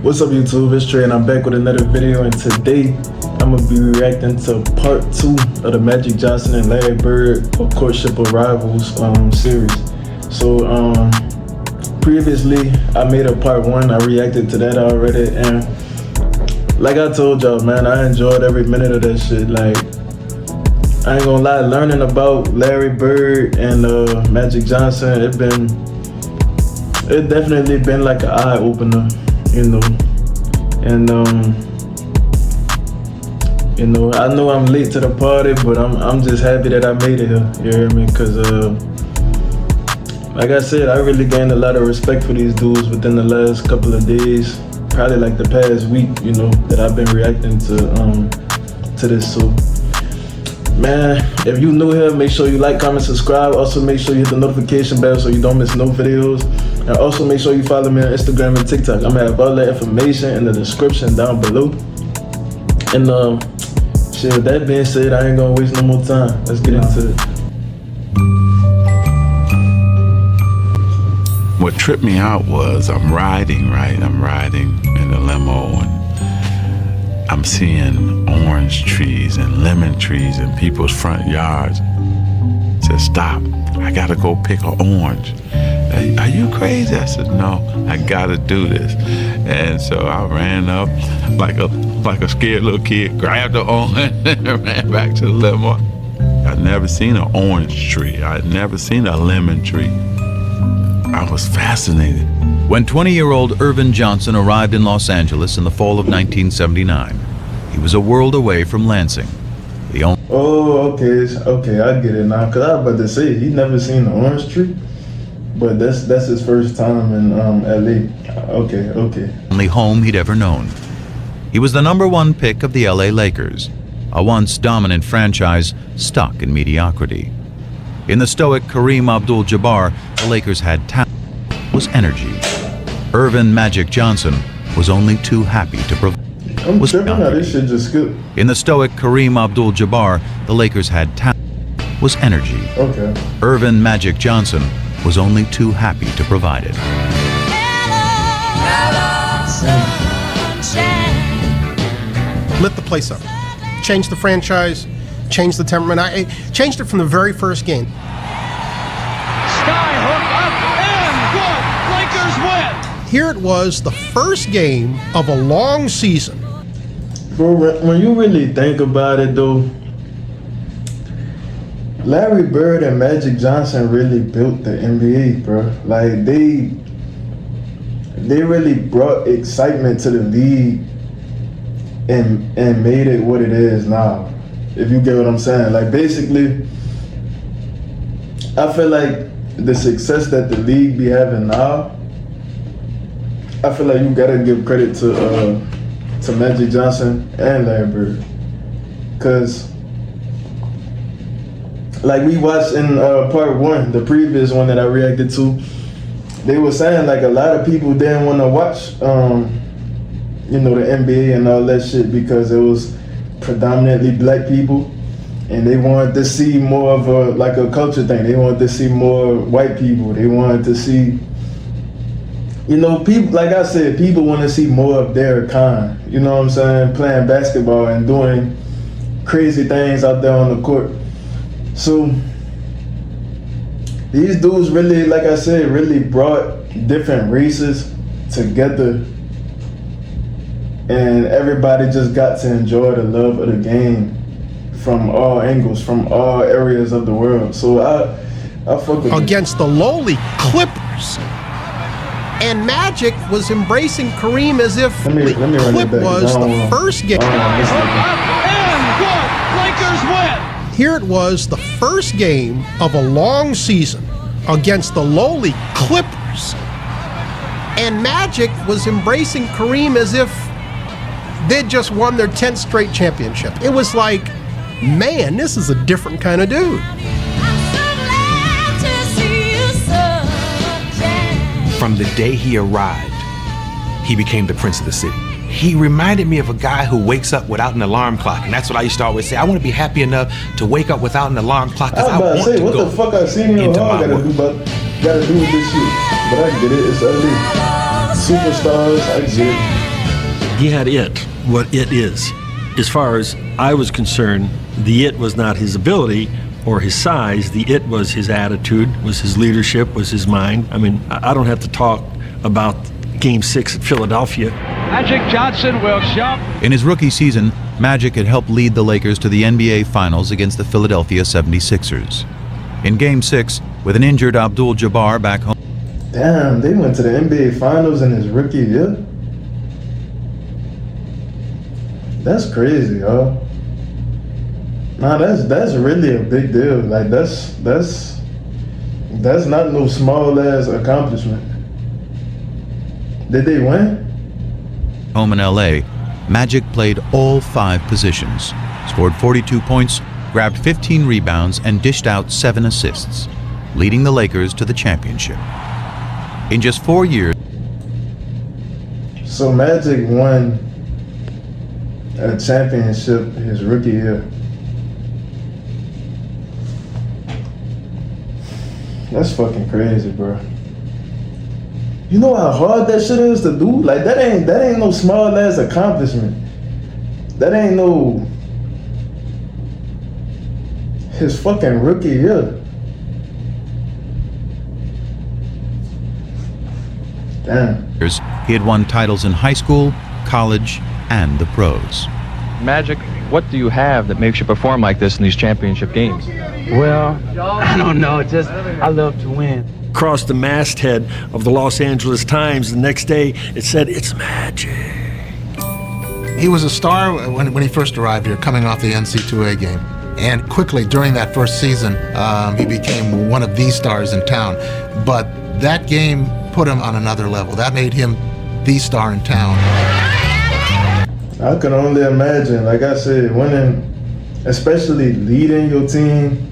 What's up YouTube, it's Trey and I'm back with another video, and today I'm going to be reacting to part 2 of the Magic Johnson and Larry Bird Courtship of Rivals series. So previously I made a part 1, I reacted to that already, and like I told y'all, man, I enjoyed every minute of that shit. Like, I ain't gonna lie, learning about Larry Bird and Magic Johnson, it definitely been like an eye opener, you know. And you know, I know I'm late to the party, but I'm just happy that I made it here. You hear me? Cause like I said, I really gained a lot of respect for these dudes within the last couple of days, probably like the past week, you know, that I've been reacting to this. So, man, if you new here, make sure you like, comment, subscribe. Also, make sure you hit the notification bell so you don't miss no videos. And also make sure you follow me on Instagram and TikTok. I'm gonna have all that information in the description down below. And shit, with that being said, I ain't gonna waste no more time. Let's get into it. What tripped me out was I'm riding in the limo, and I'm seeing orange trees and lemon trees in people's front yards. I said, stop, I gotta go pick an orange. Are you crazy? I said, no, I gotta do this. And so I ran up like a scared little kid, grabbed the orange and ran back to the limo. I'd never seen an orange tree. I'd never seen a lemon tree. I was fascinated. When 20-year-old Irvin Johnson arrived in Los Angeles in the fall of 1979, he was a world away from Lansing. Oh, okay, I get it now. Cause I was about to say he never seen an orange tree, but that's his first time in LA. Okay. Only home he'd ever known. He was the #1 pick of the LA Lakers, a once dominant franchise stuck in mediocrity. In the stoic Kareem Abdul-Jabbar, the Lakers had talent, was energy. Irvin Magic Johnson was only too happy to provide. I'm tripping now, this shit just skipped. In the stoic Kareem Abdul-Jabbar, the Lakers had talent, was energy. Okay. Irvin Magic Johnson was only too happy to provide it. Lit the place up, changed the franchise, changed the temperament. I changed it from the very first game. Skyhook up and good. Lakers win. Here it was, the first game of a long season. Bro, when you really think about it though, Larry Bird and Magic Johnson really built the NBA, bro. Like they really brought excitement to the league and made it what it is now. If you get what I'm saying. Like basically, I feel like the success that the league be having now, I feel like you gotta give credit to Magic Johnson and Larry Bird. Cause like we watched in part 1, the previous one that I reacted to, they were saying like a lot of people didn't want to watch you know, the NBA and all that shit because it was predominantly black people, and they wanted to see more of a culture thing. They wanted to see more white people. They wanted to see, you know, people, like I said, people want to see more of their kind, you know what I'm saying, playing basketball and doing crazy things out there on the court. So these dudes really, like I said, really brought different races together, and everybody just got to enjoy the love of the game from all angles, from all areas of the world. So I fuck with against the lowly Clippers. And Magic was embracing Kareem as if let me Clip was the first game. And good. Lakers win. Here it was, the first game of a long season against the lowly Clippers. And Magic was embracing Kareem as if they'd just won their 10th straight championship. It was like, man, this is a different kind of dude. From the day he arrived, he became the prince of the city. He reminded me of a guy who wakes up without an alarm clock, and that's what I used to always say. I want to be happy enough to wake up without an alarm clock because I want to go what the fuck I seen in your heart gotta do with this shit? But I get it, it's LA. Superstars, I get it. He had it, what it is. As far as I was concerned, the it was not his ability or his size. The it was his attitude, was his leadership, was his mind. I mean, I don't have to talk about Game 6 at Philadelphia. Magic Johnson will jump. In his rookie season, Magic had helped lead the Lakers to the NBA Finals against the Philadelphia 76ers. In Game 6, with an injured Abdul-Jabbar back home. Damn, they went to the NBA Finals in his rookie year? That's crazy, yo. Nah, that's really a big deal. Like, that's not no small-ass accomplishment. Did they win? Home in LA, Magic played all 5 positions, scored 42 points, grabbed 15 rebounds, and dished out 7 assists, leading the Lakers to the championship. In just 4 years, So Magic won a championship his rookie year. That's fucking crazy, bro. You know how hard that shit is to do? Like, that ain't no small ass accomplishment. That ain't no his fucking rookie year. Damn. he had won titles in high school, college, and the pros. Magic, what do you have that makes you perform like this in these championship games? Well, I don't know. Just I love to win. Across the masthead of the Los Angeles Times the next day, it said, "It's Magic." He was a star when he first arrived here, coming off the NC2A game. And quickly, during that first season, he became one of the stars in town. But that game put him on another level. That made him the star in town. I can only imagine, like I said, winning, especially leading your team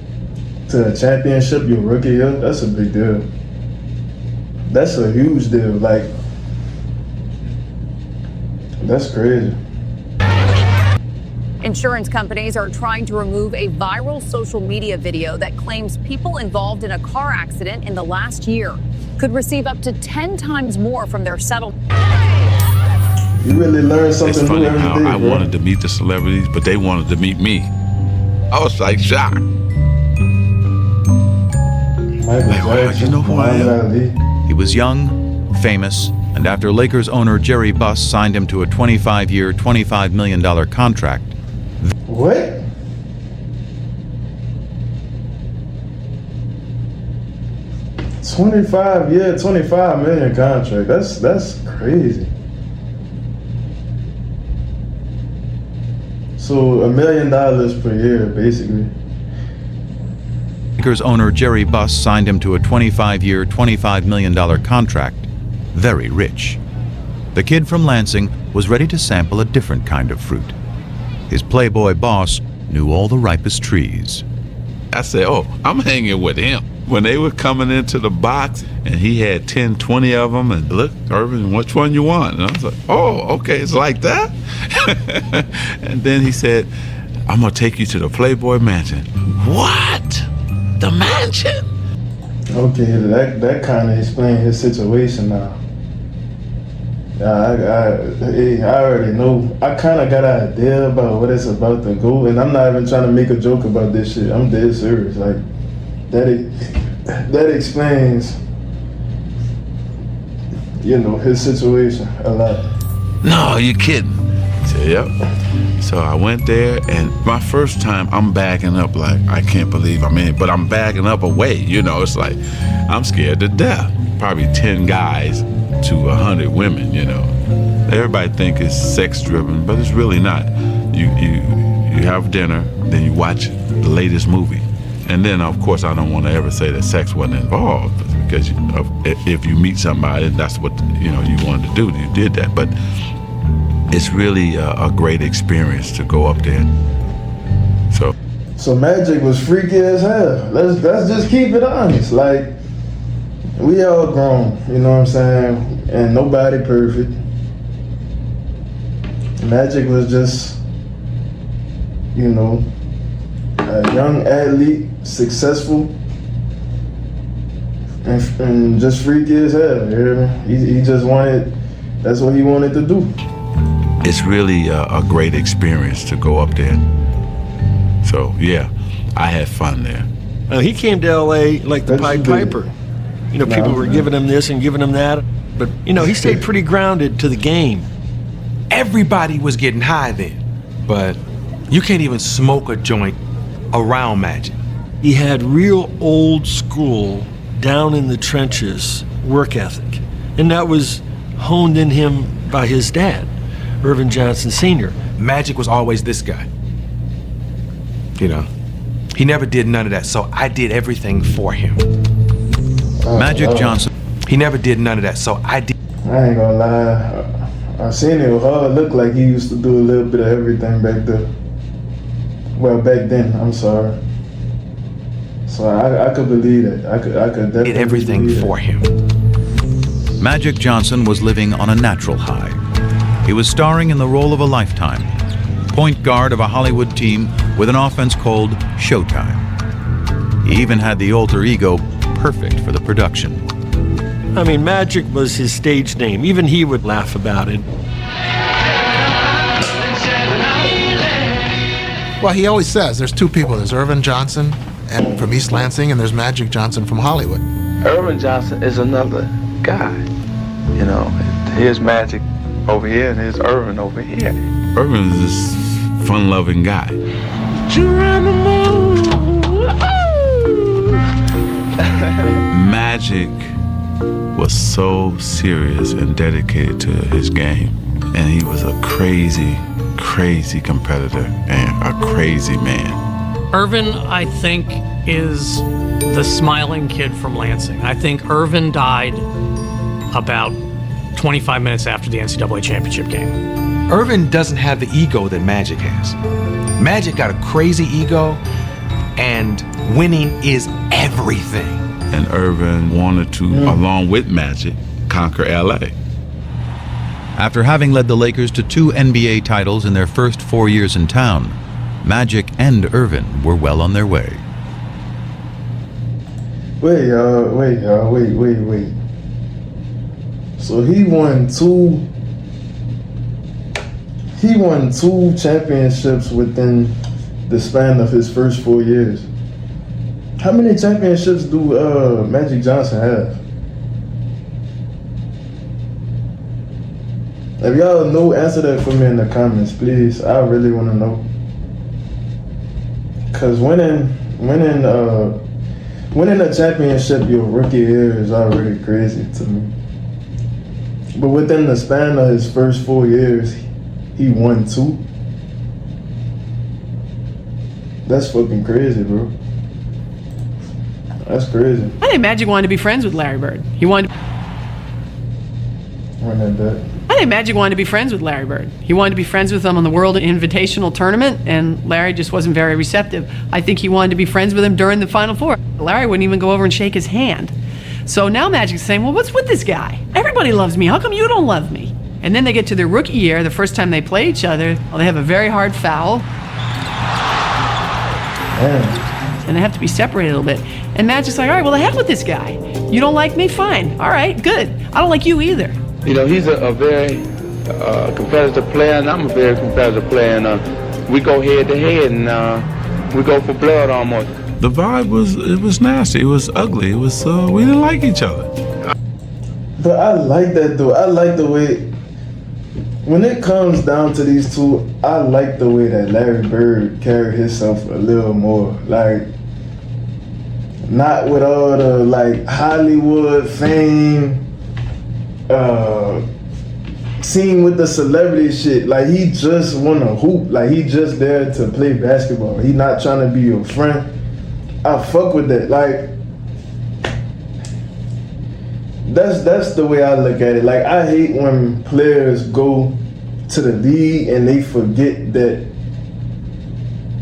to a championship your rookie year, that's a big deal. That's a huge deal. Like, that's crazy. Insurance companies are trying to remove a viral social media video that claims people involved in a car accident in the last year could receive up to 10 times more from their settlement. You really learn something It's funny new every how day, I bro. wanted to meet the celebrities, but they wanted to meet me. I was like shocked. Michael Like, wow, Jackson, you know who I am? Muhammad Ali. He was young, famous, and after Lakers owner Jerry Buss signed him to a 25-year, $25 million contract, What? $25 million contract. That's crazy. So $1 million per year, basically. Lakers owner Jerry Buss signed him to a 25-year, $25 million contract. Very rich. The kid from Lansing was ready to sample a different kind of fruit. His playboy boss knew all the ripest trees. I said, oh, I'm hanging with him. When they were coming into the box and he had 10, 20 of them, and look, Irvin, which one you want? And I was like, oh, okay, it's like that? And then he said, I'm gonna take you to the Playboy Mansion. What? The mansion? Okay, that kind of explains his situation now. I already know. I kind of got an idea about what it's about to go, and I'm not even trying to make a joke about this shit. I'm dead serious. Like, that explains, his situation a lot. No, you kidding? I said, yep. So I went there, and my first time, I'm backing up like, I can't believe I'm in, but I'm backing up away. It's like, I'm scared to death. Probably 10 guys to 100 women, Everybody think it's sex driven, but it's really not. You have dinner, then you watch the latest movie. And then, of course, I don't want to ever say that sex wasn't involved, because if you meet somebody, that's what you wanted to do. You did that, but it's really a great experience to go up there. So Magic was freaky as hell. Let's just keep it honest. Like, we all grown, you know what I'm saying, and nobody perfect. Magic was just, a young athlete, successful, and just freaky as hell. You hear me? He just wanted, that's what he wanted to do. it's really a great experience to go up there. So yeah, I had fun there. He came to LA like the Pied Piper. You know, people were giving him this and giving him that, but you know, he stayed pretty grounded to the game. Everybody was getting high then, but you can't even smoke a joint around Magic. He had real old school, down in the trenches work ethic, and that was honed in him by his dad, Irvin Johnson Sr. Magic was always this guy. You know, he never did none of that, so I did everything for him. Magic Johnson. He never did none of that, so I did. I ain't gonna lie. I seen it hard. Looked like he used to do a little bit of everything back there. Well, back then, I'm sorry. So I could believe it. I could definitely did everything for him. Magic Johnson was living on a natural high. He was starring in the role of a lifetime, point guard of a Hollywood team with an offense called Showtime. He even had the alter ego perfect for the production. I mean, Magic was his stage name. Even he would laugh about it. Well, he always says there's two people. There's Irvin Johnson and from East Lansing, and there's Magic Johnson from Hollywood. Irvin Johnson is another guy. You know, here's Magic over here and here's Irvin over here. Irvin is this fun-loving guy. Magic was so serious and dedicated to his game, and he was a crazy competitor and a crazy man. Irvin, I think, is the smiling kid from Lansing. I think Irvin died about 25 minutes after the NCAA championship game. Irvin doesn't have the ego that Magic has. Magic got a crazy ego, and winning is everything. And Irvin wanted to, along with Magic, conquer LA. After having led the Lakers to 2 NBA titles in their first 4 years in town, Magic and Irvin were well on their way. Wait. So he won two championships within the span of his first 4 years. How many championships do Magic Johnson have? If y'all know, answer that for me in the comments, please. I really want to know. Cause winning a championship your rookie year is already crazy to me. But within the span of his first 4 years, he won 2. That's fucking crazy, bro. That's crazy. I think Magic wanted to be friends with Larry Bird. He wanted. Run that back. I think Magic wanted to be friends with Larry Bird. He wanted to be friends with him on the World Invitational Tournament, and Larry just wasn't very receptive. I think he wanted to be friends with him during the Final Four. Larry wouldn't even go over and shake his hand. So now Magic's saying, well, what's with this guy? Everybody loves me. How come you don't love me? And then they get to their rookie year, the first time they play each other, well, they have a very hard foul. And they have to be separated a little bit. And Magic's like, all right, well, the heck with this guy. You don't like me? Fine. All right, good. I don't like you either. You know, he's a very competitive player, and I'm a very competitive player, and we go head to head, and we go for blood almost. The vibe was nasty. It was ugly. It was we didn't like each other. But I like that though. I like the way when it comes down to these two, I like the way that Larry Bird carried himself a little more. Like, not with all the like Hollywood fame, seen with the celebrity shit. Like, he just wanna hoop. Like, he just there to play basketball. He not trying to be your friend. I fuck with that. Like, that's the way I look at it. Like, I hate when players go to the league and they forget that,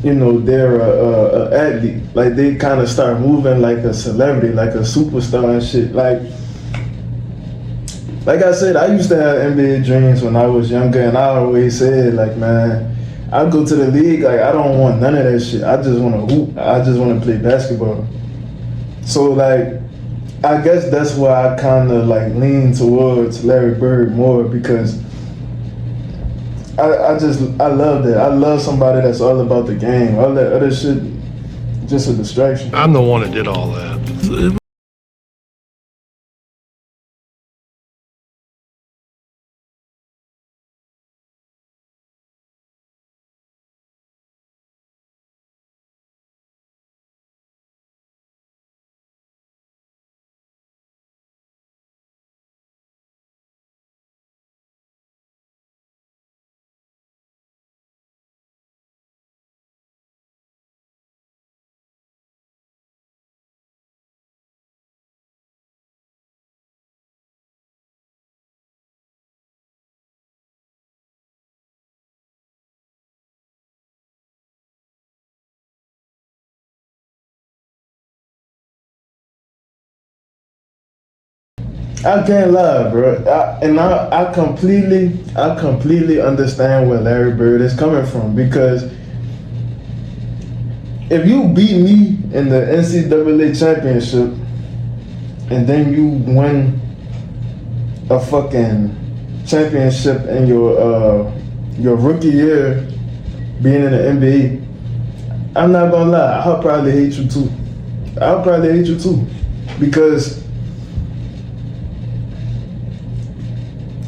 you know, they're a athlete. Like, they kind of start moving like a celebrity, like a superstar and shit. Like I said, I used to have NBA dreams when I was younger, and I always said, like, man, I go to the league, like, I don't want none of that shit. I just want to hoop. I just want to play basketball. So, like, I guess that's why I kind of, like, lean towards Larry Bird more, because I love that. I love somebody that's all about the game. All that other shit, just a distraction. I'm the one that did all that. I can't lie, bro. I completely understand where Larry Bird is coming from, because if you beat me in the NCAA championship and then you win a fucking championship in your rookie year being in the NBA, I'm not gonna lie, I'll probably hate you too. Because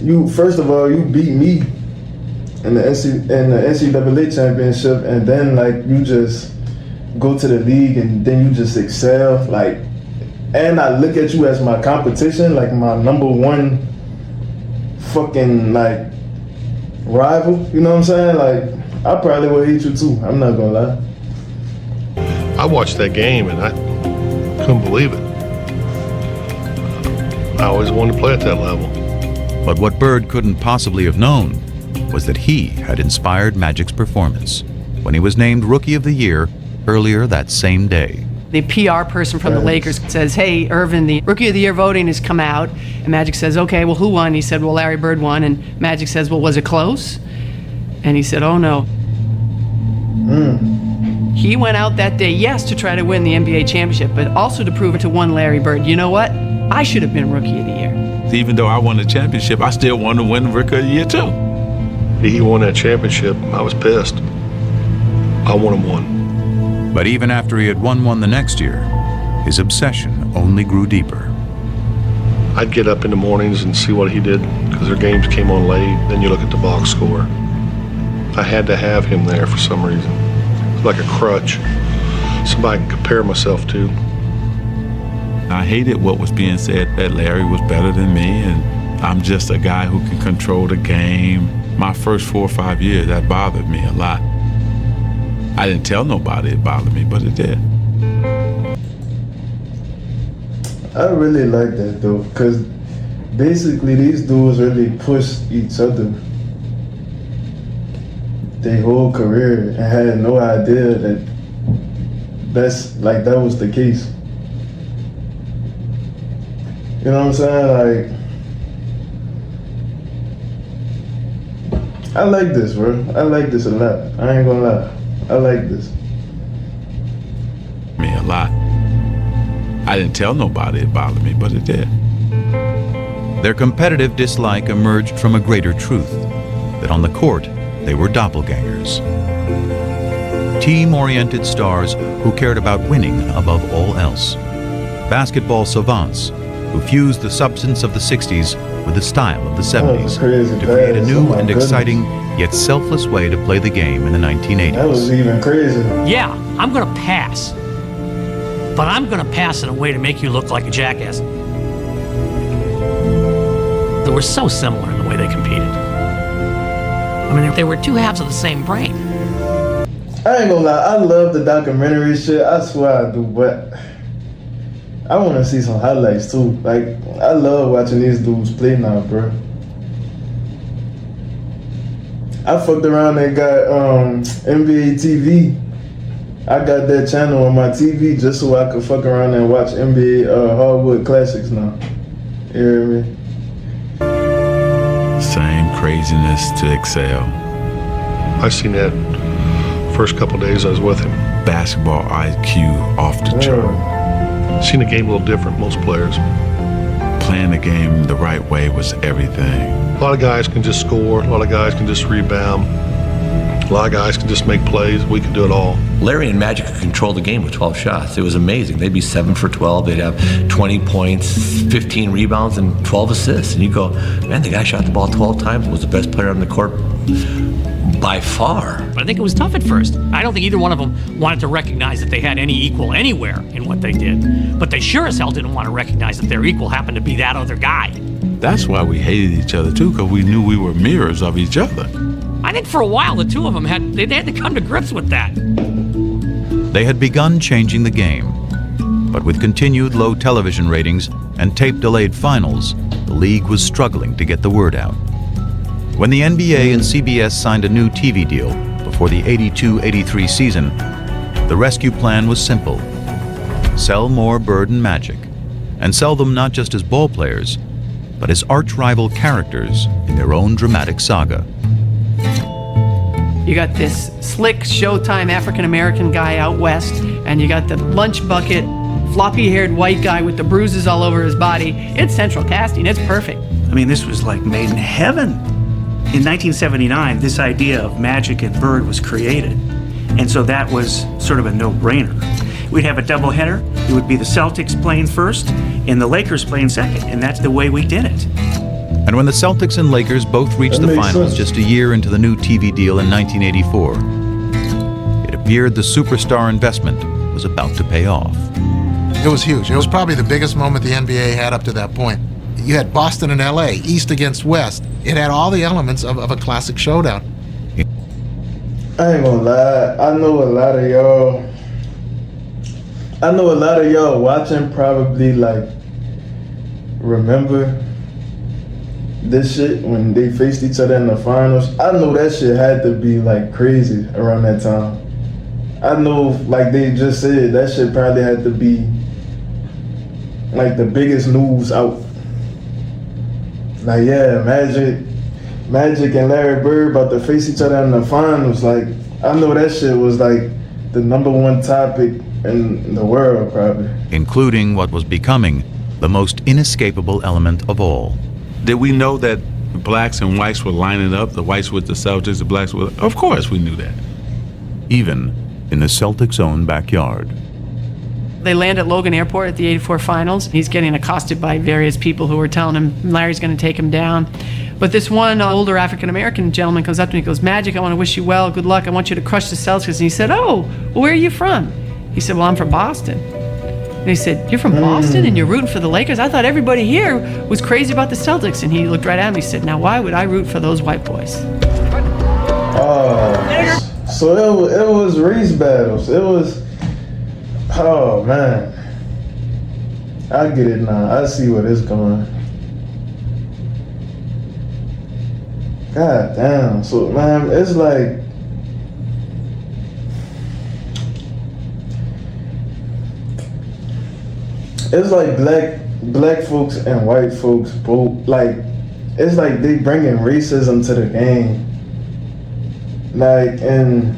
you, first of all, you beat me in the NCAA championship, and then like you just go to the league and then you just excel, like, and I look at you as my competition, like my number one fucking like rival. You know what I'm saying? Like I probably would hate you too. I'm not gonna lie. I watched that game and I couldn't believe it. I always wanted to play at that level. But what Bird couldn't possibly have known was that he had inspired Magic's performance when he was named Rookie of the Year earlier that same day. The PR person from the Lakers says, hey, Irvin, the Rookie of the Year voting has come out. And Magic says, okay, well, who won? He said, well, Larry Bird won. And Magic says, well, was it close? And he said, oh, no. He went out that day, yes, to try to win the NBA championship, but also to prove it to one Larry Bird. You know what? I should have been Rookie of the Year. Even though I won the championship, I still wanted to win Rookie of the Year too. He won that championship. I was pissed. I want him one. But even after he had won one the next year, his obsession only grew deeper. I'd get up in the mornings and see what he did because their games came on late. Then you look at the box score. I had to have him there for some reason. It was like a crutch, somebody I can compare myself to. I hated what was being said that Larry was better than me and I'm just a guy who can control the game. My first 4 or 5 years, that bothered me a lot. I didn't tell nobody it bothered me, but it did. I really like that though, because basically these dudes really push each other their whole career and had no idea that that was the case. You know what I'm saying? Like, I like this, bro. I like this a lot. I ain't gonna lie. I like this. Me a lot. I didn't tell nobody it bothered me, but it did. Their competitive dislike emerged from a greater truth, that on the court, they were doppelgangers. Team-oriented stars who cared about winning above all else. Basketball savants who fused the substance of the 60s with the style of the 70s to create a new and exciting yet selfless way to play the game in the 1980s. That was even crazy. Yeah, I'm gonna pass. But I'm gonna pass in a way to make you look like a jackass. They were so similar in the way they competed. I mean, they were two halves of the same brain. I ain't gonna lie, I love the documentary shit. I swear I do, but I want to see some highlights too. Like, I love watching these dudes play now, bro. I fucked around and got NBA TV. I got that channel on my TV just so I could fuck around and watch NBA hardwood classics now. You hear me? Same craziness to excel. I seen that first couple days I was with him. Basketball IQ off the chart. Seen the game a little different, most players. playing the game the right way was everything. A lot of guys can just score. A lot of guys can just rebound. A lot of guys can just make plays. We can do it all. Larry and Magic could control the game with 12 shots. It was amazing. They'd be 7 for 12. They'd have 20 points, 15 rebounds, and 12 assists. And you go, man, the guy shot the ball 12 times and was the best player on the court by far. But I think it was tough at first. I don't think either one of them wanted to recognize that they had any equal anywhere in what they did. But they sure as hell didn't want to recognize that their equal happened to be that other guy. That's why we hated each other too, because we knew we were mirrors of each other. I think for a while the two of them had to come to grips with that. They had begun changing the game, but with continued low television ratings and tape-delayed finals, the league was struggling to get the word out. When the NBA and CBS signed a new TV deal before the 82-83 season, the rescue plan was simple. Sell more Bird and Magic, and sell them not just as ball players, but as arch-rival characters in their own dramatic saga. You got this slick Showtime African-American guy out west, and you got the lunch bucket, floppy-haired white guy with the bruises all over his body. It's central casting. It's perfect. I mean, this was like made in heaven. In 1979, this idea of Magic and Bird was created, and so that was sort of a no-brainer. We'd have a doubleheader. It would be the Celtics playing first and the Lakers playing second, and that's the way we did it. And when the Celtics and Lakers both reached the finals just a year into the new TV deal in 1984, it appeared the superstar investment was about to pay off. It was huge. It was probably the biggest moment the NBA had up to that point. You had Boston and LA, East against West. It had all the elements of a classic showdown. I ain't gonna lie, I know a lot of y'all watching probably like remember this shit when they faced each other in the finals. I know that shit had to be like crazy around that time. I know, like they just said, that shit probably had to be like the biggest news out. Like, yeah, Magic and Larry Bird about to face each other in the finals. Like, I know that shit was like the #1 topic in the world, probably. Including what was becoming the most inescapable element of all. Did we know that blacks and whites were lining up, the whites with the Celtics, the blacks with... Of course we knew that. Even in the Celtics' own backyard. They land at Logan Airport at the '84 finals. He's getting accosted by various people who are telling him Larry's going to take him down. But this one older African-American gentleman comes up to me and goes, Magic, I want to wish you well, good luck, I want you to crush the Celtics. And he said, oh, well, where are you from? He said, well, I'm from Boston. And he said, you're from Boston and you're rooting for the Lakers? I thought everybody here was crazy about the Celtics. And he looked right at me and said, now why would I root for those white boys? Oh, so it was race battles. It was, oh man. I get it now. I see where this going. God damn. So man, it's like, it's like black folks and white folks both, like, it's like they bringing racism to the game. Like, and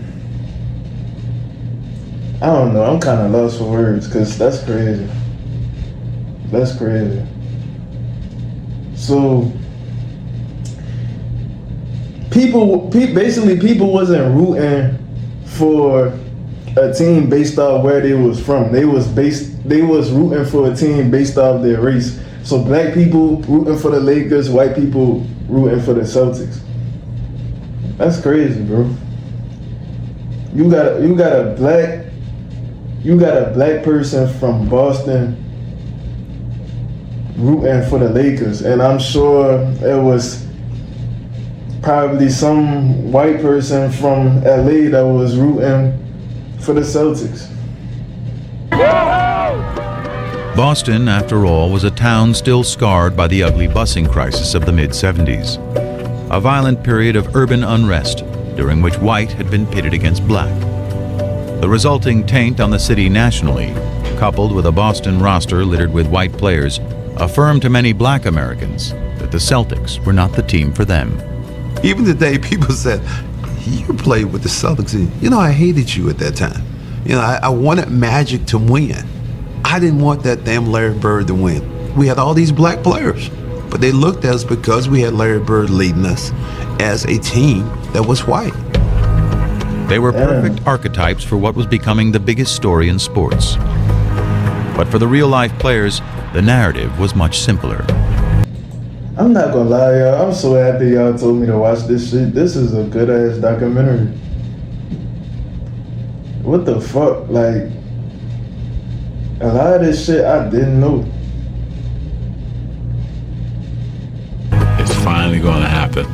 I don't know, I'm kind of lost for words, because that's crazy. That's crazy. So, people wasn't rooting for a team based off where they was from. They was rooting for a team based off their race. So black people rooting for the Lakers, white people rooting for the Celtics. That's crazy, bro. You got a black person from Boston rooting for the Lakers, and I'm sure it was probably some white person from LA that was rooting for the Celtics. Boston, after all, was a town still scarred by the ugly busing crisis of the mid-'70s, a violent period of urban unrest during which white had been pitted against black. The resulting taint on the city nationally, coupled with a Boston roster littered with white players, affirmed to many black Americans that the Celtics were not the team for them. Even today, people said, you played with the Celtics. You know, I hated you at that time. You know, I wanted Magic to win. I didn't want that damn Larry Bird to win. We had all these black players, but they looked at us because we had Larry Bird leading us as a team that was white. They were perfect archetypes for what was becoming the biggest story in sports. But for the real-life players, the narrative was much simpler. I'm not gonna lie, y'all. I'm so happy y'all told me to watch this shit. This is a good-ass documentary. What the fuck? Like, a lot of this shit I didn't know. It's finally gonna happen.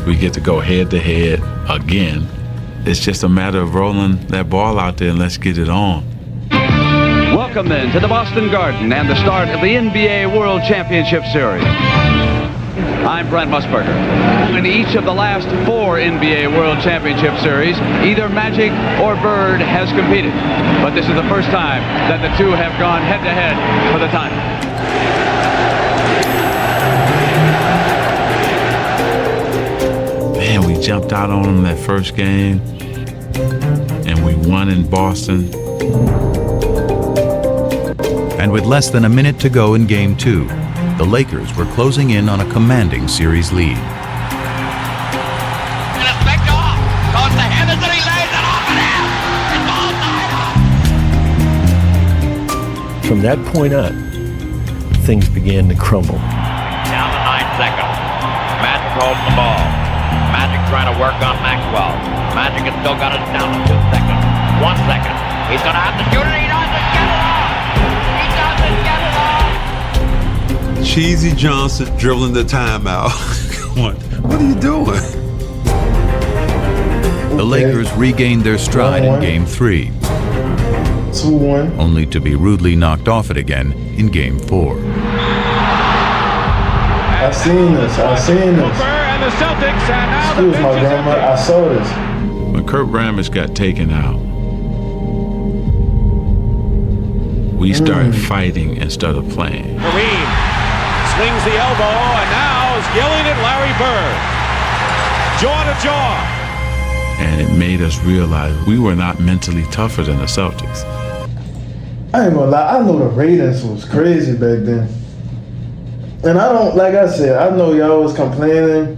We get to go head-to-head again. It's just a matter of rolling that ball out there and let's get it on. Welcome then to the Boston Garden and the start of the NBA World Championship Series. I'm Brent Musburger. In each of the last 4 NBA World Championship Series, either Magic or Bird has competed. But this is the first time that the two have gone head-to-head for the title. Man, we jumped out on them that first game, and we won in Boston. And with less than a minute to go in Game 2, the Lakers were closing in on a commanding series lead. From that point on, things began to crumble. Down to 9 seconds. Magic holding the ball. Magic trying to work on Maxwell. Magic has still got it down to 2 seconds. 1 second. He's going to have to shoot it. He doesn't get it off. He doesn't get it off. Cheesy Johnson dribbling the timeout. Come on, what are you doing? The Lakers regained their stride in Game 3. 2-1. Only to be rudely knocked off it again in Game 4. I seen this. And the Celtics, and now Excuse my grandma, I saw this. When Kurt Rambis got taken out, we started fighting instead of playing. Kareem swings the elbow, and now is yelling at Larry Bird. Jaw to jaw. And it made us realize we were not mentally tougher than the Celtics. I ain't gonna lie, I know the ratings was crazy back then. And I don't, like I said, I know y'all was complaining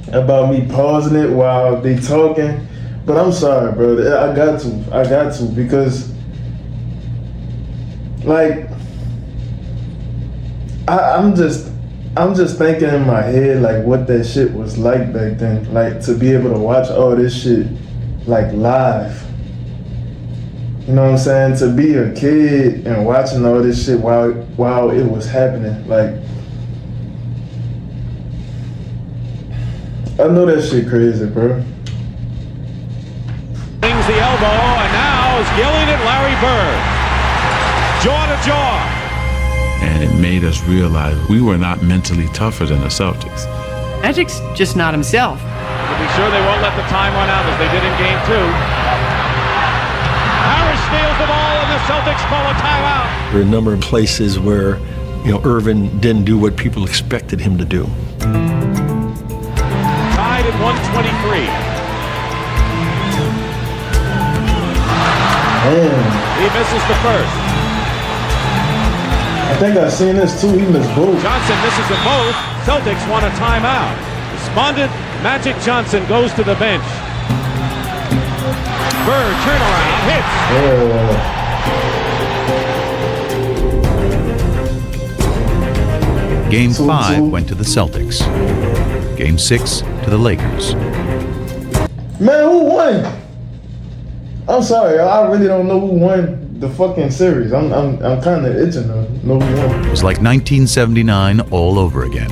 about me pausing it while they talking, but I'm sorry, bro. I got to, because, like, I'm just thinking in my head, like, what that shit was like back then. Like, to be able to watch all this shit, like, live. You know what I'm saying? To be a kid and watching all this shit while it was happening, like, I know that shit crazy, bro. Swings the elbow, and now is yelling at Larry Bird. Jaw to jaw. And it made us realize we were not mentally tougher than the Celtics. Magic's just not himself. To be sure they won't let the time run out as they did in Game 2. Harris steals the ball, and the Celtics call a timeout. There are a number of places where, Irvin didn't do what people expected him to do. Tied at 123. He misses the first. I think I've seen this too. He missed both. Johnson misses them both. Celtics want a timeout. Despondent Magic Johnson goes to the bench. Bird turnaround hits. Game 5 went to the Celtics. Game 6 to the Lakers. Man, who won? I'm sorry, I really don't know who won the fucking series. I'm kind of itching to know who won. It was like 1979 all over again.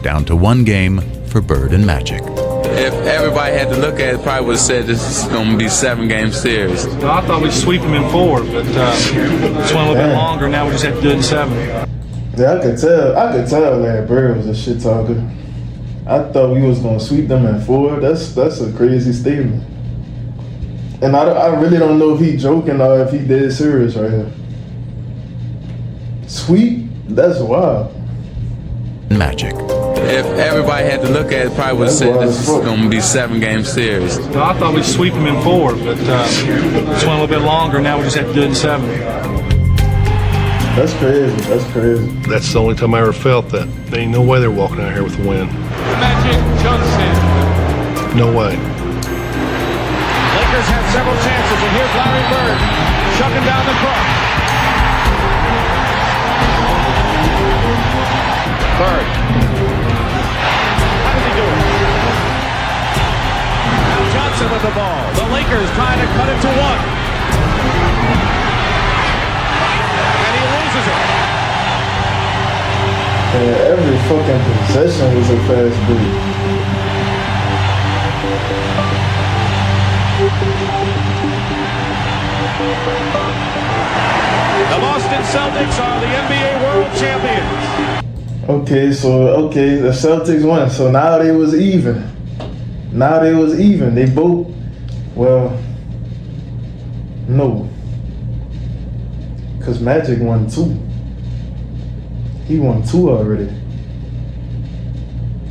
Down to 1 game for Bird and Magic. If everybody had to look at it, probably would have said this is going to be a 7-game series. No, I thought we'd sweep them in 4, but just went a little bit longer. Now we just have to do it in 7. Yeah, I could tell Larry Bird was a shit talker. I thought we was gonna sweep them in 4. That's a crazy statement. And I really don't know if he joking or if he dead serious right here. Sweep? That's wild. Magic. If everybody had to look at it, probably would have said this is going to be a 7-game series. No, I thought we'd sweep them in 4, but just went a little bit longer. Now we just have to do it in 7. That's crazy. That's crazy. That's the only time I ever felt that. There ain't no way they're walking out here with a win. Magic Johnson. No way. Lakers have several chances, and here's Larry Bird chucking down the court. Bird. How did he do it? Johnson with the ball. The Lakers trying to cut it to one. And he loses it. Yeah, every fucking possession was a fast break. The Boston Celtics are the NBA World Champions. Okay, the Celtics won. So now they was even. They both, well, no. Because Magic won 2. He won 2 already.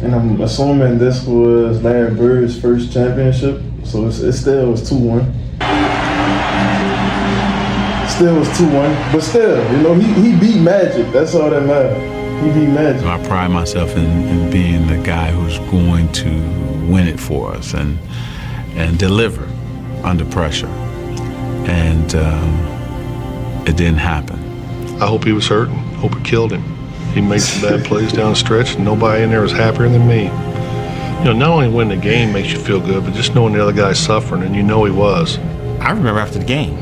And I'm assuming this was Larry Bird's first championship. So it still was 2-1. But still, he beat Magic. That's all that matters. He beat Magic. So I pride myself in being the guy who's going to win it for us and deliver under pressure. And it didn't happen. I hope he was hurting. Hope it killed him. He made some bad plays down the stretch, and nobody in there was happier than me. Not only winning the game makes you feel good, but just knowing the other guy's suffering, and he was. I remember after the game.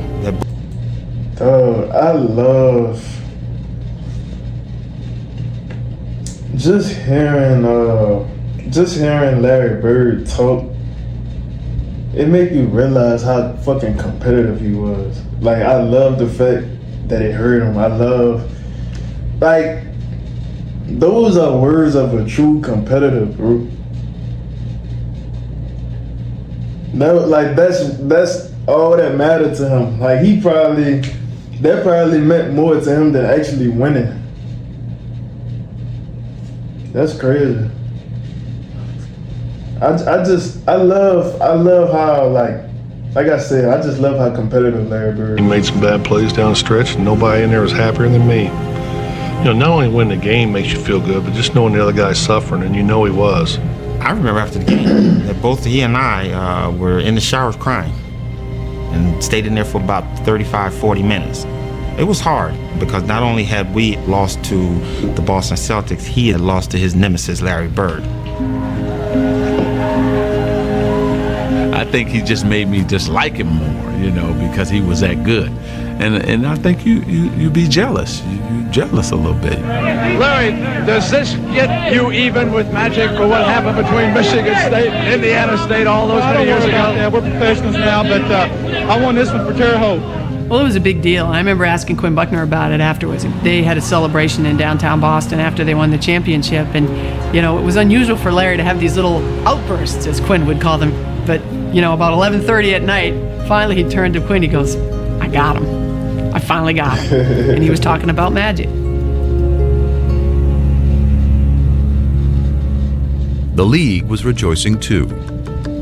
I love just hearing Larry Bird talk. It make you realize how fucking competitive he was. Like, I love the fact that it hurt him. I love, like, those are words of a true competitor, bro. That's all that mattered to him. Like, that probably meant more to him than actually winning. That's crazy. I love how, like I said, I just love how competitive Larry Bird. He made some bad plays down the stretch, and nobody in there was happier than me. Not only winning the game makes you feel good, but just knowing the other guy's suffering, and he was. I remember after the game that both he and I were in the showers crying and stayed in there for about 35, 40 minutes. It was hard because not only had we lost to the Boston Celtics, he had lost to his nemesis, Larry Bird. I think he just made me dislike him more, because he was that good. And I think you be jealous. You jealous a little bit. Larry, does this get you even with Magic for what happened between Michigan State and Indiana State all those many years ago? We're professionals now, but I won this one for Terre Haute. Well, it was a big deal. I remember asking Quinn Buckner about it afterwards. They had a celebration in downtown Boston after they won the championship. And, it was unusual for Larry to have these little outbursts, as Quinn would call them. But, about 11:30 at night, finally he turned to Quinn. He goes, I got him. I finally got him. And he was talking about Magic. The league was rejoicing too.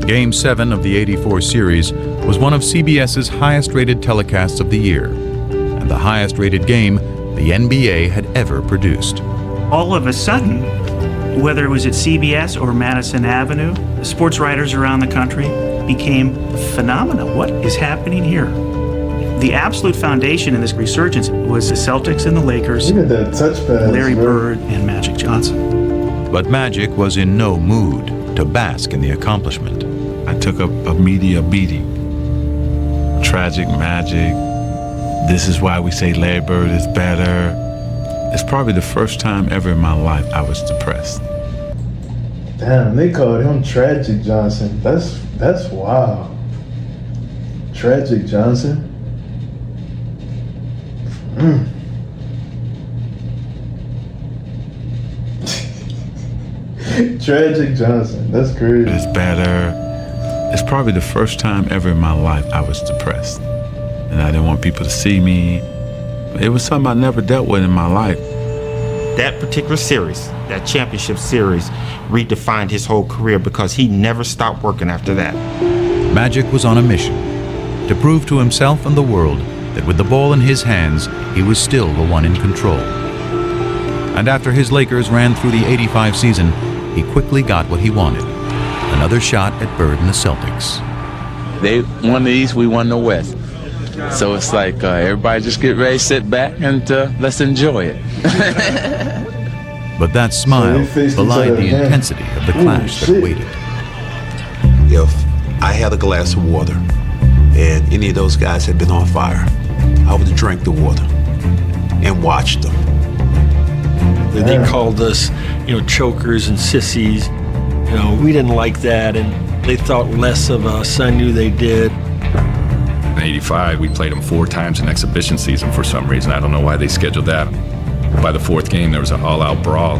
Game 7 of the '84 series was one of CBS's highest-rated telecasts of the year, and the highest-rated game the NBA had ever produced. All of a sudden, whether it was at CBS or Madison Avenue, sports writers around the country became phenomena. What is happening here? The absolute foundation in this resurgence was the Celtics and the Lakers, look at that touch pass, Larry bro. Bird and Magic Johnson. But Magic was in no mood to bask in the accomplishment. I took a media beating. Tragic Magic. This is why we say Larry Bird is better. It's probably the first time ever in my life I was depressed. Damn, they called him Tragic Johnson. That's wild. Tragic Johnson. Tragic Johnson. That's crazy. It's better. It's probably the first time ever in my life I was depressed. And I didn't want people to see me. It was something I never dealt with in my life. That particular series, that championship series, redefined his whole career because he never stopped working after that. Magic was on a mission to prove to himself and the world that with the ball in his hands, he was still the one in control. And after his Lakers ran through the '85 season, he quickly got what he wanted. Another shot at Bird and the Celtics. They won the East, we won the West. So it's like everybody just get ready, sit back, and let's enjoy it. But that smile belied the intensity of the clash that awaited. If I had a glass of water and any of those guys had been on fire, I would have drank the water and watched them. They called us, chokers and sissies. We didn't like that, and they thought less of us. I knew they did. In '85, we played them 4 times in exhibition season for some reason. I don't know why they scheduled that. By the 4th game, there was an all-out brawl.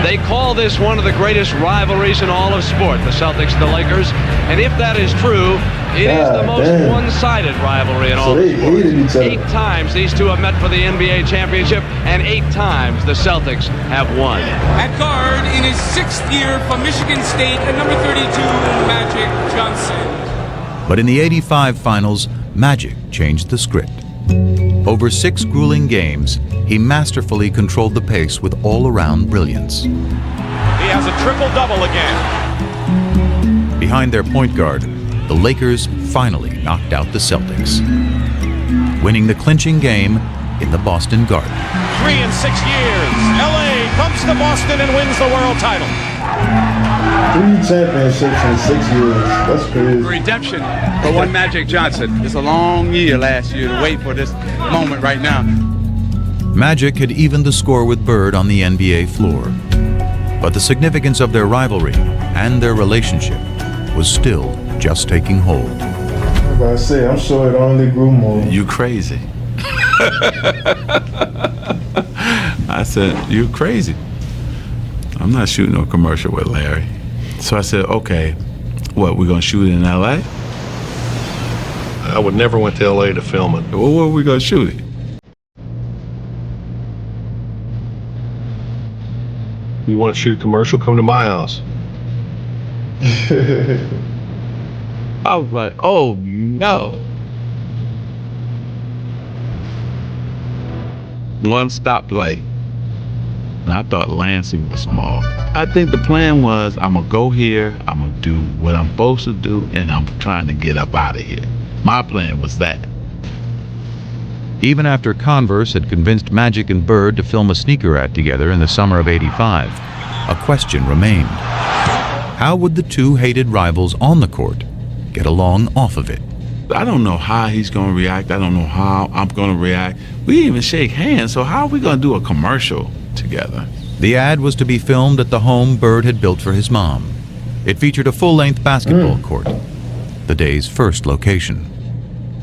They call this one of the greatest rivalries in all of sport, the Celtics and the Lakers. And if that is true, it is the most one-sided rivalry in all of sport. 8 times these two have met for the NBA championship, and 8 times the Celtics have won. At guard in his 6th year from Michigan State at number 32, Magic Johnson. But in the '85 finals, Magic changed the script. Over 6 grueling games, he masterfully controlled the pace with all-around brilliance. He has a triple-double again. Behind their point guard, the Lakers finally knocked out the Celtics, winning the clinching game in the Boston Garden. 3 in 6 years, LA comes to Boston and wins the world title. 3 championships in 6 years. That's crazy. Redemption for one Magic Johnson. It's a long year last year to wait for this moment right now. Magic had evened the score with Bird on the NBA floor. But the significance of their rivalry and their relationship was still just taking hold. I say, I'm sure it only grew more. You crazy. I said, you crazy. I'm not shooting no commercial with Larry. So I said, okay, what, we're gonna shoot it in LA? I would never went to LA to film it. Well, where are we gonna shoot it? You want to shoot a commercial? Come to my house. I was like, oh no. One stoplight. And I thought Lansing was small. I think the plan was, I'm gonna go here, I'm gonna do what I'm supposed to do, and I'm trying to get up out of here. My plan was that. Even after Converse had convinced Magic and Bird to film a sneaker ad together in the summer of '85, a question remained. How would the two hated rivals on the court get along off of it? I don't know how he's gonna react. I don't know how I'm gonna react. We didn't even shake hands, so how are we gonna do a commercial together? The ad was to be filmed at the home Bird had built for his mom. It featured a full-length basketball court, the day's first location.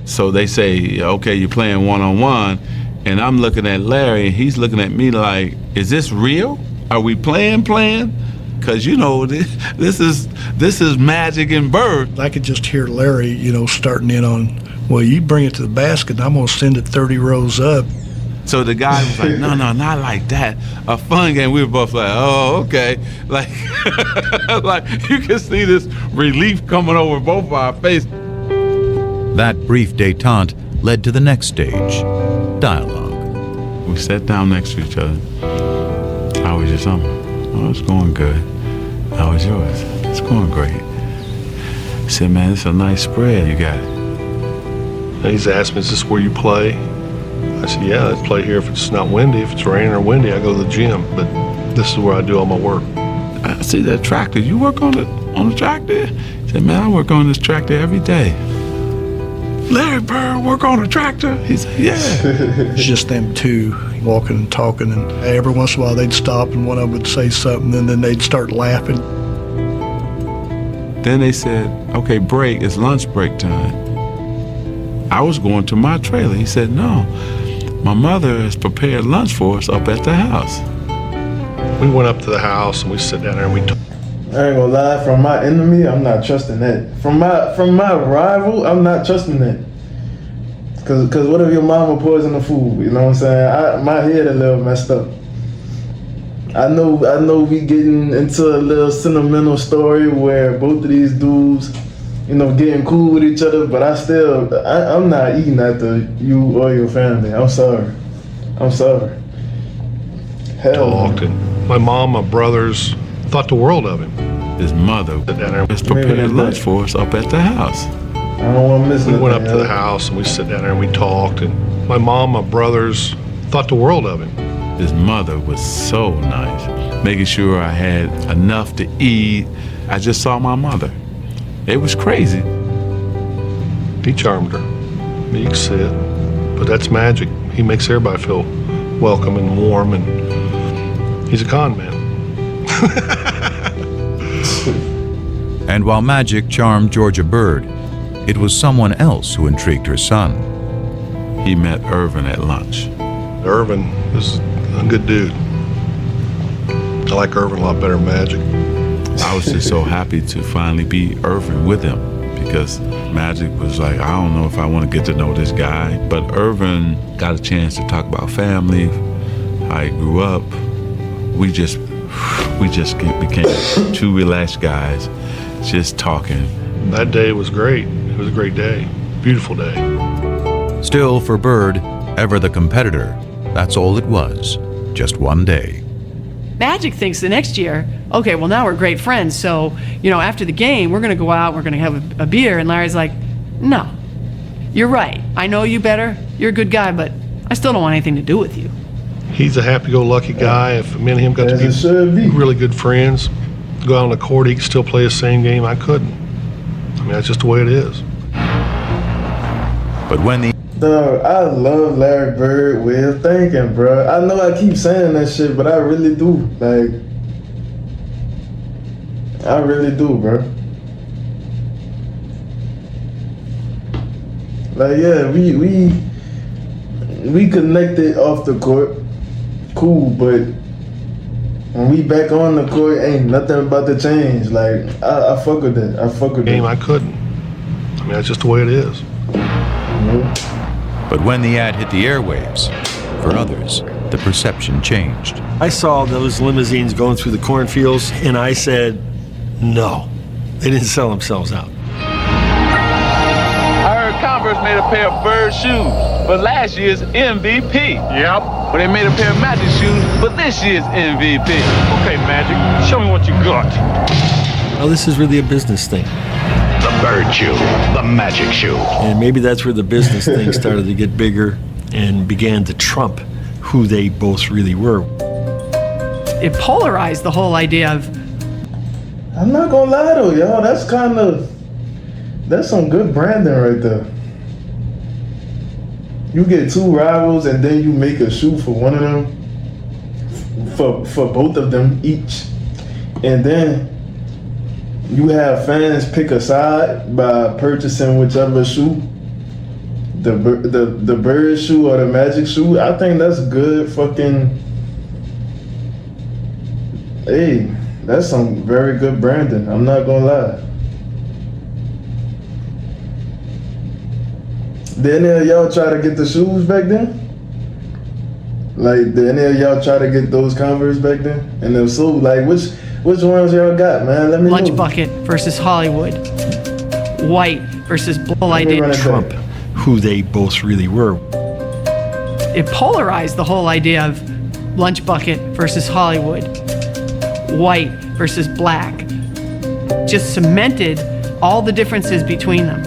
So they say, okay, you're playing one-on-one, and I'm looking at Larry, and he's looking at me like, is this real? Are we playing? Because, this is Magic and Bird. I could just hear Larry, starting in on, well, you bring it to the basket, and I'm going to send it 30 rows up. So the guy was like, no, not like that. A fun game. We were both like, oh, okay. Like, like you can see this relief coming over both of our faces. That brief détente led to the next stage, dialogue. We sat down next to each other. How was your summer? Oh, it's going good. How was yours? It's going great. He said, man, it's a nice spread you got. And he's asked me, is this where you play? I said, yeah, I play here if it's not windy. If it's raining or windy, I go to the gym. But this is where I do all my work. I see that tractor. You work on the tractor? He said, man, I work on this tractor every day. Larry Bird work on a tractor? He said, yeah. It's just them two walking and talking, and every once in a while they'd stop and one of them would say something, and then they'd start laughing. Then they said, okay, break, it's lunch break time. I was going to my trailer. He said, no, my mother has prepared lunch for us up at the house. We went up to the house and we sat down there and we talked. I ain't gonna lie, from my enemy, I'm not trusting that. From my rival, I'm not trusting that. Cause what if your mama poison the food? You know what I'm saying? My head a little messed up. I know we getting into a little sentimental story where both of these dudes getting cool with each other, but I'm not eating after you or your family. I'm sorry. Hell. Talked, and my mom, my brothers thought the world of him. His mother was preparing lunch for us up at the house. I don't want to miss We went up to the house and we sit down there and we talked, and my mom, my brothers thought the world of him. His mother was so nice, making sure I had enough to eat. I just saw my mother. It was crazy. He charmed her. You can see it. But that's magic. He makes everybody feel welcome and warm, and he's a con man. And while magic charmed Georgia Bird, it was someone else who intrigued her son. He met Irvin at lunch. Irvin is a good dude. I like Irvin a lot better than Magic. I was just so happy to finally be Irvin with him, because Magic was like, I don't know if I want to get to know this guy. But Irvin got a chance to talk about family, how he grew up. We just became two relaxed guys, just talking. That day was great. It was a great day. Beautiful day. Still, for Bird, ever the competitor, that's all it was. Just one day. Magic thinks the next year, okay, well, now we're great friends, so, after the game, we're going to go out, we're going to have a beer. And Larry's like, no, you're right. I know you better. You're a good guy, but I still don't want anything to do with you. He's a happy-go-lucky guy. If me and him got to be really good friends, go out on the court, he could still play the same game. I couldn't. I mean, that's just the way it is. But when the Dog, I love Larry Bird way of thinking, bro. I know I keep saying that shit, but I really do. I really do, bro. Yeah, we connected off the court, cool, but when we back on the court, ain't nothing about to change. I fuck with that. I fuck with game, that. I couldn't. I mean, that's just the way it is. But when the ad hit the airwaves, for others, the perception changed. I saw those limousines going through the cornfields, and I said, no, they didn't sell themselves out. I heard Converse made a pair of Bird shoes for last year's MVP. Yep. But they made a pair of Magic shoes for this year's MVP. Okay, Magic, show me what you got. Well, this is really a business thing. The Bird shoe, the Magic shoe. And maybe that's where the business thing started to get bigger and began to trump who they both really were. It polarized the whole idea of... I'm not gonna lie though, y'all. That's some good branding right there. You get two rivals and then you make a shoe for one of them, for both of them each, and then you have fans pick a side by purchasing whichever shoe, the Bird shoe or the Magic shoe. I think that's good fucking. Hey, that's some very good branding. I'm not gonna lie. Did any of y'all try to get the shoes back then? Did any of y'all try to get those Converse back then? And if so, which ones y'all got, man? Let me Lunch know. Bucket versus Hollywood. White versus Blinded. Trump who they both really were. It polarized the whole idea of Lunch Bucket versus Hollywood. White versus black. Just cemented all the differences between them.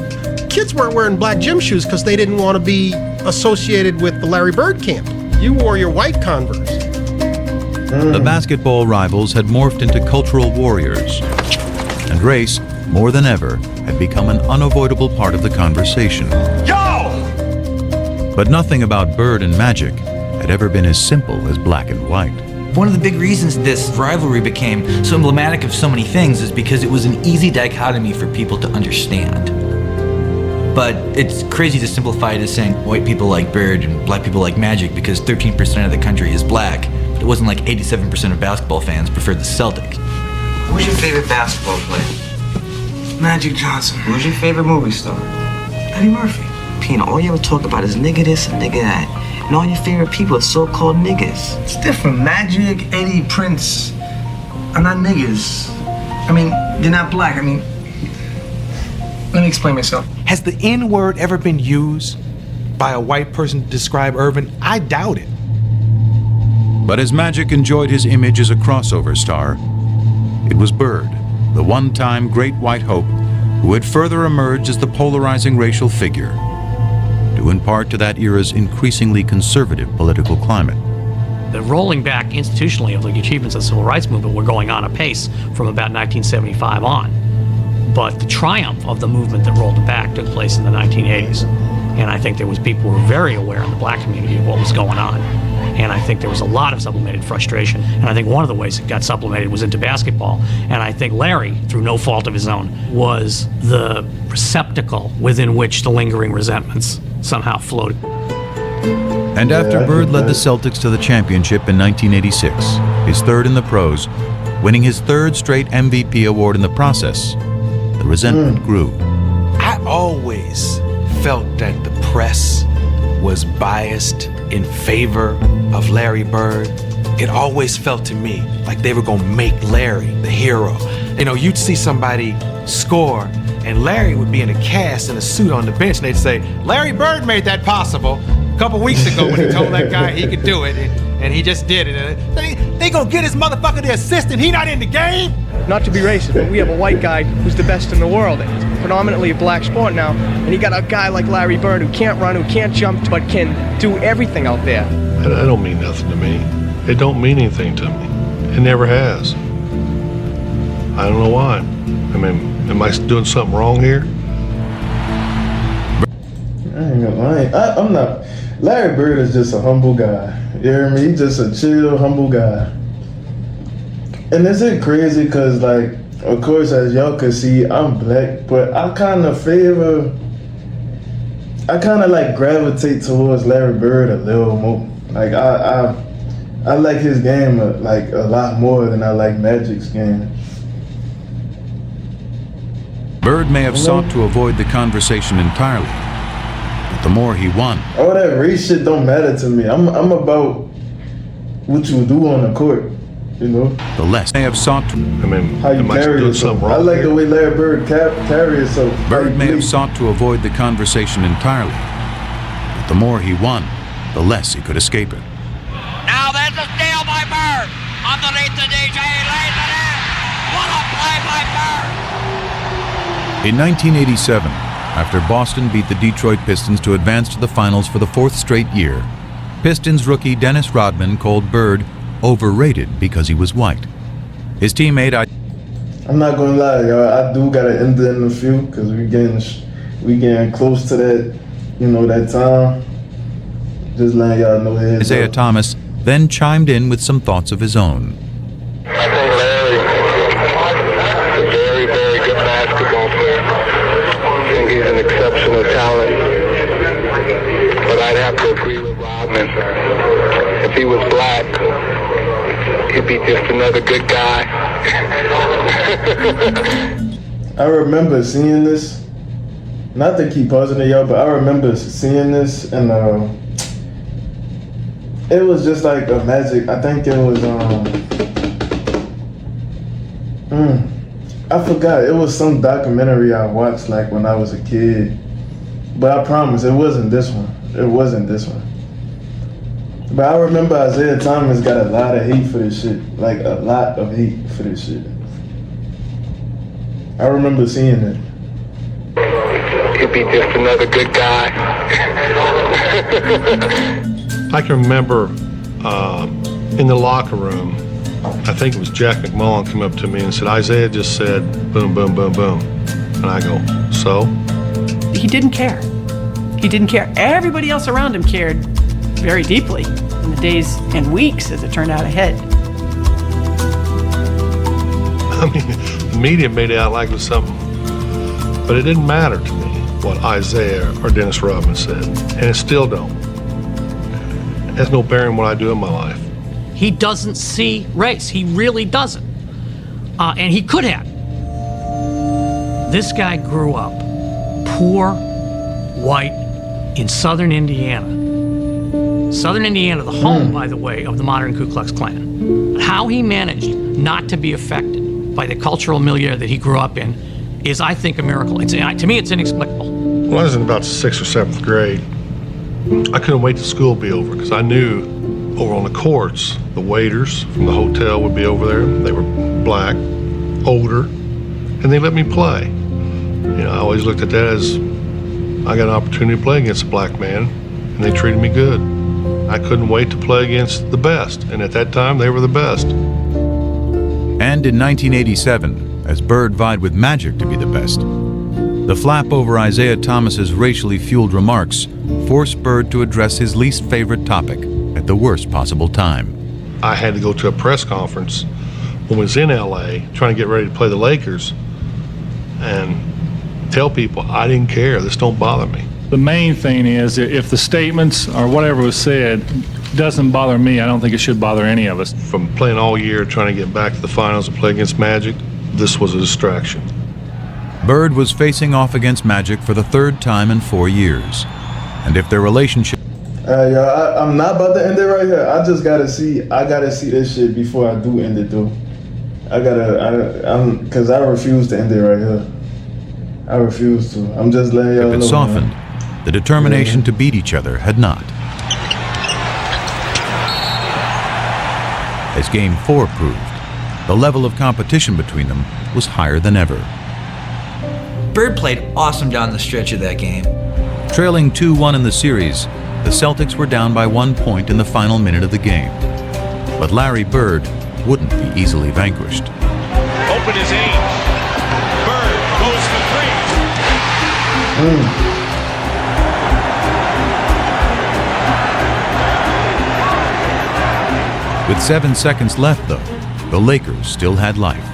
Kids weren't wearing black gym shoes because they didn't want to be associated with the Larry Bird camp. You wore your white Converse. The basketball rivals had morphed into cultural warriors, and race, more than ever, had become an unavoidable part of the conversation. Yo! But nothing about Bird and Magic had ever been as simple as black and white. One of the big reasons this rivalry became so emblematic of so many things is because it was an easy dichotomy for people to understand. But it's crazy to simplify it as saying white people like Bird and black people like Magic because 13% of the country is black. But it wasn't like 87% of basketball fans preferred the Celtics. Who's your favorite basketball player? Magic Johnson. Who's your favorite movie star? Eddie Murphy. Pina, all you ever talk about is nigga this and nigga that. And all your favorite people are so-called niggas. It's different. Magic, Eddie, Prince are not niggas. I mean, they're not black. I mean, Let me explain myself. Has the N-word ever been used by a white person to describe Irvin? I doubt it. But as Magic enjoyed his image as a crossover star, it was Bird, the one-time great white hope, who had further emerged as the polarizing racial figure, due in part to that era's increasingly conservative political climate. The rolling back institutionally of the achievements of the civil rights movement were going on apace from about 1975 on. But the triumph of the movement that rolled it back took place in the 1980s. And I think there was people who were very aware in the black community of what was going on. And I think there was a lot of sublimated frustration. And I think one of the ways it got sublimated was into basketball. And I think Larry, through no fault of his own, was the receptacle within which the lingering resentments somehow floated. And after Bird led the Celtics to the championship in 1986, his third in the pros, winning his third straight MVP award in the process, the resentment grew. I always felt that the press was biased in favor of Larry Bird. It always felt to me like they were gonna make Larry the hero. You know, you'd see somebody score and Larry would be in a cast in a suit on the bench and they'd say, Larry Bird made that possible a couple weeks ago when he told that guy he could do it, and he just did it. And they gonna get his motherfucker the assist and he not in the game? Not to be racist, but we have a white guy who's the best in the world. It's predominantly a black sport now, and you got a guy like Larry Bird who can't run, who can't jump, but can do everything out there. That don't mean nothing to me. It don't mean anything to me. It never has. I don't know why. I mean, am I doing something wrong here? I ain't gonna lie. I'm not. Larry Bird is just a humble guy. You hear me? He's just a chill, humble guy. And is it crazy? Cause like, of course, as y'all can see, I'm black, but I kind of like gravitate towards Larry Bird a little more. Like I like his game like a lot more than I like Magic's game. Bird may have sought to avoid the conversation entirely, but the more he won. All that race shit don't matter to me. I'm about what you do on the court, you know? The less may have sought to. I mean, how you carry yourself. I like the way Larry Bird carry himself. Bird may have sought to avoid the conversation entirely, but the more he won, the less he could escape it. Now there's a steal by Bird. Underneath the DJ, lays it in. What a play by Bird. In 1987, after Boston beat the Detroit Pistons to advance to the finals for the fourth straight year, Pistons rookie Dennis Rodman called Bird overrated because he was white. His teammate, I'm not gonna lie, y'all. I do gotta end it in a few because we getting close to that, you know, that time. Just letting y'all know heads Isaiah up. Thomas, then chimed in with some thoughts of his own. I think Larry is a very, very good basketball player. I think he's an exceptional talent. But I'd have to agree with Rodman. If he was black, he'd be just another good guy. I remember seeing this. Not to keep pausing it, y'all, but I remember seeing this, and it was just like a Magic. I think it was I forgot. It was some documentary I watched like when I was a kid. But I promise it wasn't this one. It wasn't this one. But I remember Isaiah Thomas got a lot of hate for this shit. Like a lot of hate for this shit. I remember seeing it. He'd be just another good guy. I can remember in the locker room, I think it was Jack McMullen came up to me and said, Isaiah just said, boom, boom, boom, boom. And I go, so? He didn't care. He didn't care. Everybody else around him cared very deeply in the days and weeks as it turned out ahead. I mean, the media made it out like it was something, but it didn't matter to me what Isaiah or Dennis Rodman said, and it still don't. It has no bearing on what I do in my life. He doesn't see race. He really doesn't. And he could have. This guy grew up poor, white, in southern Indiana. Southern Indiana, the home, by the way, of the modern Ku Klux Klan. How he managed not to be affected by the cultural milieu that he grew up in is, I think, a miracle. To me, it's inexplicable. When I was in about 6th or 7th grade, I couldn't wait till school to be over because I knew over on the courts, the waiters from the hotel would be over there. They were black, older, and they let me play. You know, I always looked at that as I got an opportunity to play against a black man, and they treated me good. I couldn't wait to play against the best, and at that time, they were the best. And in 1987, as Bird vied with Magic to be the best, the flap over Isaiah Thomas's racially fueled remarks forced Bird to address his least favorite topic at the worst possible time. I had to go to a press conference when I was in LA trying to get ready to play the Lakers and tell people I didn't care, this don't bother me. The main thing is if the statements or whatever was said doesn't bother me, I don't think it should bother any of us. From playing all year trying to get back to the finals and play against Magic, this was a distraction. Bird was facing off against Magic for the 3rd time in 4 years. And if their relationship... I'm not about to end it right here. I just gotta see this shit before I do end it though. Cause I refuse to end it right here. I refuse to. I'm just letting y'all know. If it softened, the determination to beat each other had not. As Game 4 proved, the level of competition between them was higher than ever. Bird played awesome down the stretch of that game. Trailing 2-1 in the series, the Celtics were down by 1 point in the final minute of the game. But Larry Bird wouldn't be easily vanquished. Open his aim. Bird goes for 3. With 7 seconds left, though, the Lakers still had life.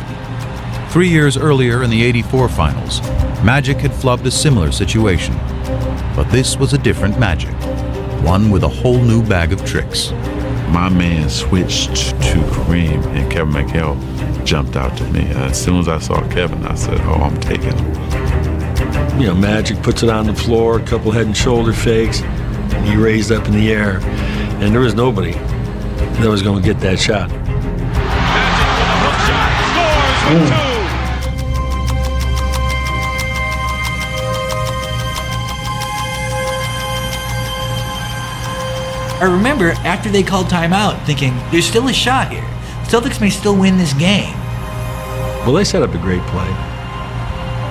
3 years earlier in the '84 finals, Magic had flubbed a similar situation. But this was a different Magic, one with a whole new bag of tricks. My man switched to Kareem, and Kevin McHale jumped out to me. As soon as I saw Kevin, I said, oh, I'm taking him. You know, Magic puts it on the floor, a couple head and shoulder fakes, and he raised up in the air. And there was nobody that was going to get that shot. Scores with 2. I remember after they called timeout thinking, there's still a shot here. Celtics may still win this game. Well, they set up a great play.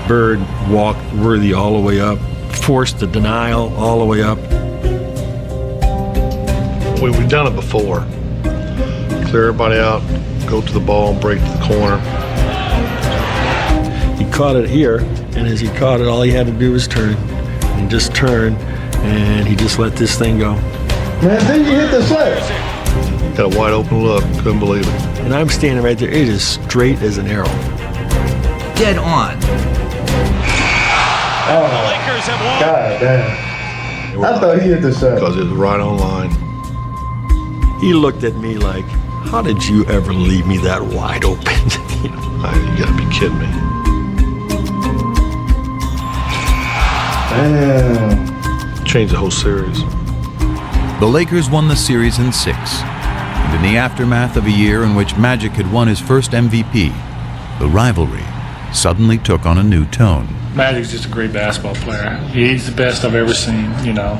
Bird walked Worthy all the way up, forced the denial all the way up. We've done it before. Clear everybody out, go to the ball, and break to the corner. He caught it here, and as he caught it, all he had to do was turn. And just turn, and he just let this thing go. Man, then you hit the shot. Got a wide open look, couldn't believe it. And I'm standing right there, it is straight as an arrow. Dead on. Oh, The Lakers have won. God damn. I thought he hit the shot. Because it was right on line. He looked at me like, how did you ever leave me that wide open? You gotta be kidding me. Damn. Changed the whole series. The Lakers won the series in 6. And in the aftermath of a year in which Magic had won his first MVP, the rivalry suddenly took on a new tone. Magic's just a great basketball player. He's the best I've ever seen, you know.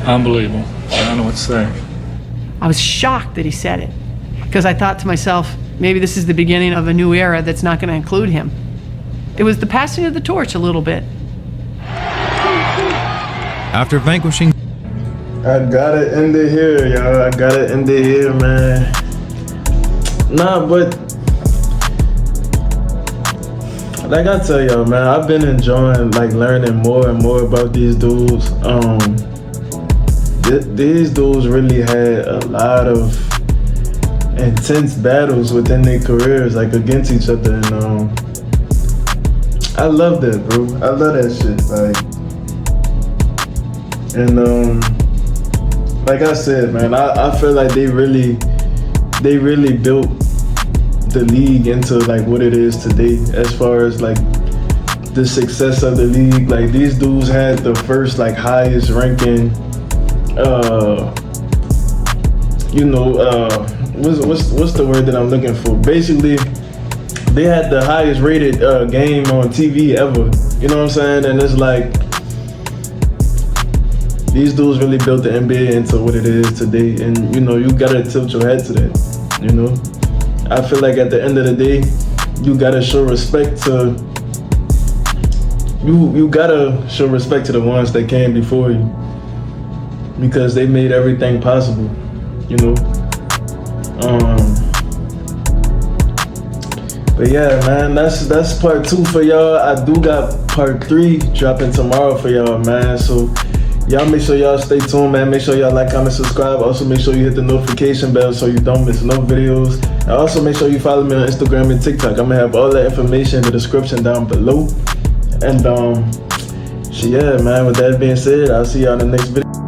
Unbelievable. I don't know what to say. I was shocked that he said it because I thought to myself, maybe this is the beginning of a new era that's not going to include him. It was the passing of the torch a little bit. After vanquishing... I gotta end it here, y'all. I gotta end it here, man. Nah, but like I tell y'all, man, I've been enjoying like learning more and more about these dudes. These dudes really had a lot of intense battles within their careers, like against each other, and I love that, bro. I love that shit, like, and like I said, man, I feel like they really built the league into like what it is today, as far as like the success of the league. Like these dudes had the first like highest ranking, what's the word that I'm looking for? Basically, they had the highest rated game on TV ever. You know what I'm saying? And it's like, these dudes really built the NBA into what it is today. And you know, you gotta tilt your head to that, you know? I feel like at the end of the day, you gotta show respect to, you gotta show respect to the ones that came before you, because they made everything possible, you know? But yeah, man, that's part 2 for y'all. I do got part 3 dropping tomorrow for y'all, man. So y'all make sure y'all stay tuned, man. Make sure y'all like, comment, subscribe. Also make sure you hit the notification bell so you don't miss no videos. And also make sure you follow me on Instagram and TikTok. I'm gonna have all that information in the description down below. And so yeah, man, with that being said, I'll see y'all in the next video.